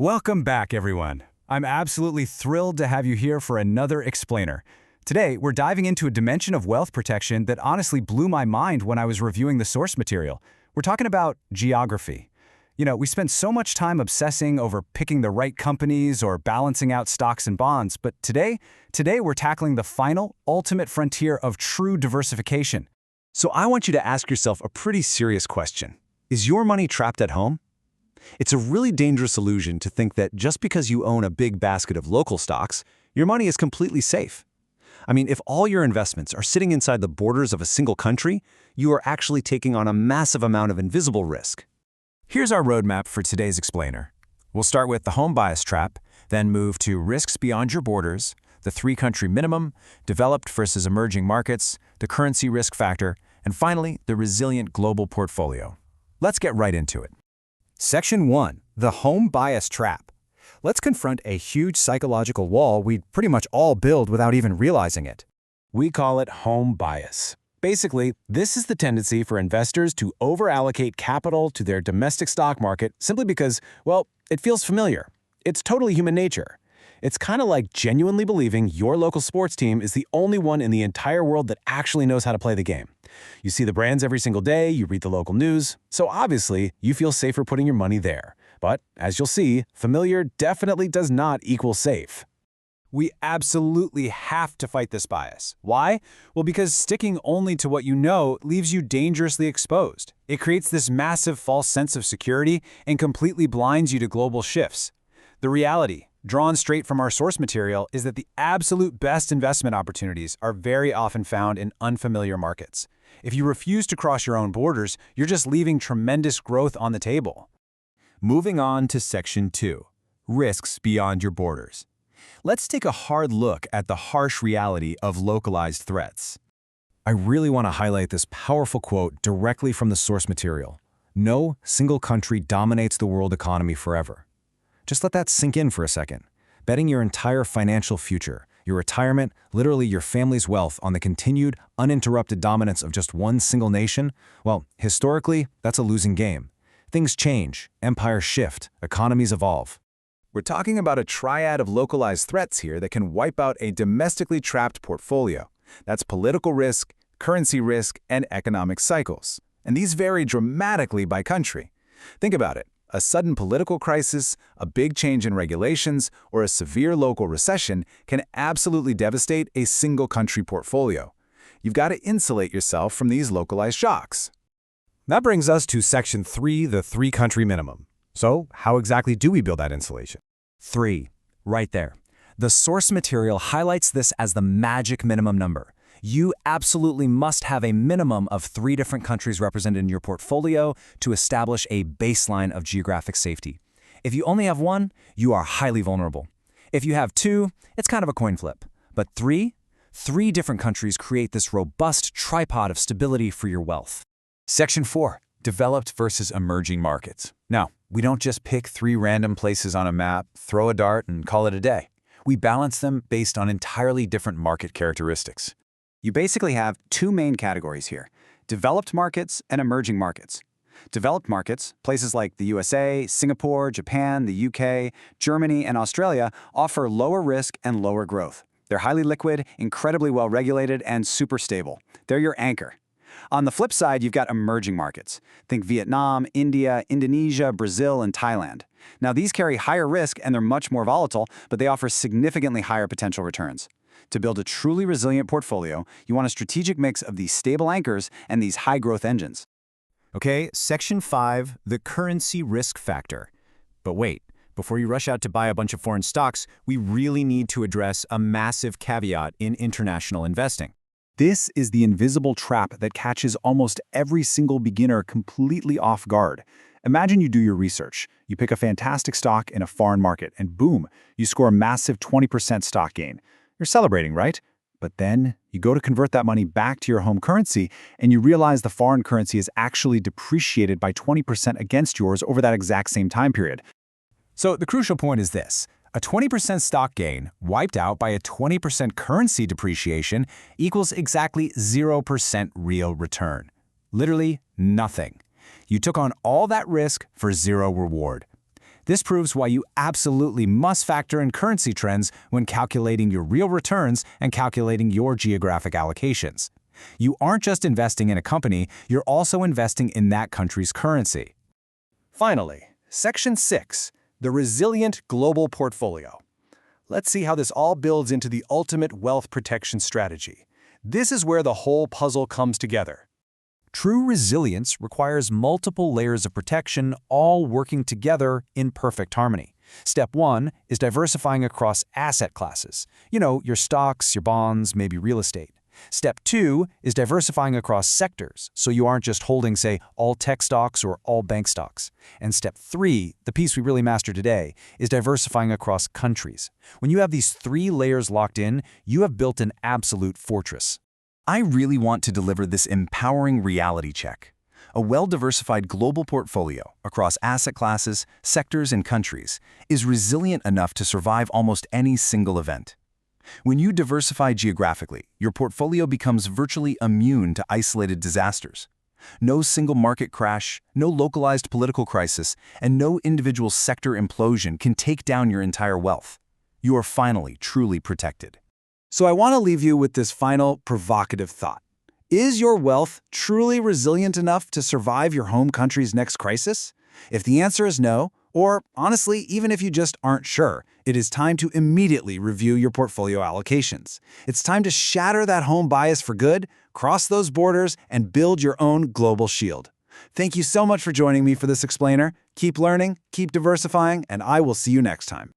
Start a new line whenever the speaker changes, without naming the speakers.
Welcome back, everyone. I'm absolutely thrilled to have you here for another explainer. Today, we're diving into a dimension of wealth protection that honestly blew my mind when I was reviewing the source material. We're talking about geography. We spend so much time obsessing over picking the right companies or balancing out stocks and bonds, but today we're tackling the final, ultimate frontier of true diversification. So I want you to ask yourself a pretty serious question. Is your money trapped at home? It's a really dangerous illusion to think that just because you own a big basket of local stocks, your money is completely safe. I mean, if all your investments are sitting inside the borders of a single country, you are actually taking on a massive amount of invisible risk. Here's our roadmap for today's explainer. We'll start with the home bias trap, then move to risks beyond your borders, the three-country minimum, developed versus emerging markets, the currency risk factor, and finally, the resilient global portfolio. Let's get right into it.
Section 1. The home bias trap. Let's confront a huge psychological wall we'd pretty much all build without even realizing it.
We call it home bias. Basically, this is the tendency for investors to over-allocate capital to their domestic stock market simply because, well, it feels familiar. It's totally human nature. It's kind of like genuinely believing your local sports team is the only one in the entire world that actually knows how to play the game. You see the brands every single day, you read the local news, so obviously you feel safer putting your money there. But as you'll see, familiar definitely does not equal safe.
We absolutely have to fight this bias. Why? Well, because sticking only to what you know leaves you dangerously exposed. It creates this massive false sense of security and completely blinds you to global shifts. The reality, drawn straight from our source material, is that the absolute best investment opportunities are very often found in unfamiliar markets. If you refuse to cross your own borders, you're just leaving tremendous growth on the table.
Moving on to Section 2, risks beyond your borders. Let's take a hard look at the harsh reality of localized threats. I really want to highlight this powerful quote directly from the source material. No single country dominates the world economy forever. Just let that sink in for a second. Betting your entire financial future, your retirement, literally your family's wealth on the continued, uninterrupted dominance of just one single nation, well, historically, that's a losing game. Things change, empires shift, economies evolve. We're talking about a triad of localized threats here that can wipe out a domestically trapped portfolio. That's political risk, currency risk, and economic cycles. And these vary dramatically by country. Think about it. A sudden political crisis, a big change in regulations, or a severe local recession can absolutely devastate a single country portfolio. You've got to insulate yourself from these localized shocks.
That brings us to Section 3, the three-country minimum. So, how exactly do we build that insulation?
3. Right there. The source material highlights this as the magic minimum number. You absolutely must have a minimum of 3 different countries represented in your portfolio to establish a baseline of geographic safety. If you only have 1, you are highly vulnerable. If you have 2, it's kind of a coin flip. But 3 different countries create this robust tripod of stability for your wealth. Section 4. Developed versus emerging markets. Now, we don't just pick 3 random places on a map, throw a dart, and call it a day. We balance them based on entirely different market characteristics.
You basically have 2 main categories here: developed markets and emerging markets. Developed markets, places like the USA, Singapore, Japan, the UK, Germany, and Australia, offer lower risk and lower growth. They're highly liquid, incredibly well-regulated, and super stable. They're your anchor. On the flip side, you've got emerging markets. Think Vietnam, India, Indonesia, Brazil, and Thailand. Now, these carry higher risk and they're much more volatile, but they offer significantly higher potential returns. To build a truly resilient portfolio, you want a strategic mix of these stable anchors and these high-growth engines.
Okay, Section 5, the currency risk factor. But wait, before you rush out to buy a bunch of foreign stocks, we really need to address a massive caveat in international investing.
This is the invisible trap that catches almost every single beginner completely off guard. Imagine you do your research. You pick a fantastic stock in a foreign market, and boom, you score a massive 20% stock gain. You're celebrating, right? But then you go to convert that money back to your home currency, and you realize the foreign currency is actually depreciated by 20% against yours over that exact same time period.
So the crucial point is this. A 20% stock gain wiped out by a 20% currency depreciation equals exactly 0% real return. Literally nothing. You took on all that risk for 0 reward.
This proves why you absolutely must factor in currency trends when calculating your real returns and calculating your geographic allocations. You aren't just investing in a company, you're also investing in that country's currency.
Finally, Section 6, the resilient global portfolio. Let's see how this all builds into the ultimate wealth protection strategy. This is where the whole puzzle comes together.
True resilience requires multiple layers of protection, all working together in perfect harmony. Step 1 is diversifying across asset classes. Your stocks, your bonds, maybe real estate. Step 2 is diversifying across sectors, so you aren't just holding, say, all tech stocks or all bank stocks. And Step 3, the piece we really mastered today, is diversifying across countries. When you have these 3 layers locked in, you have built an absolute fortress.
I really want to deliver this empowering reality check. A well-diversified global portfolio across asset classes, sectors, and countries is resilient enough to survive almost any single event. When you diversify geographically, your portfolio becomes virtually immune to isolated disasters. No single market crash, no localized political crisis, and no individual sector implosion can take down your entire wealth. You are finally truly protected.
So I want to leave you with this final provocative thought. Is your wealth truly resilient enough to survive your home country's next crisis? If the answer is no, or honestly, even if you just aren't sure, it is time to immediately review your portfolio allocations. It's time to shatter that home bias for good, cross those borders, and build your own global shield. Thank you so much for joining me for this explainer. Keep learning, keep diversifying, and I will see you next time.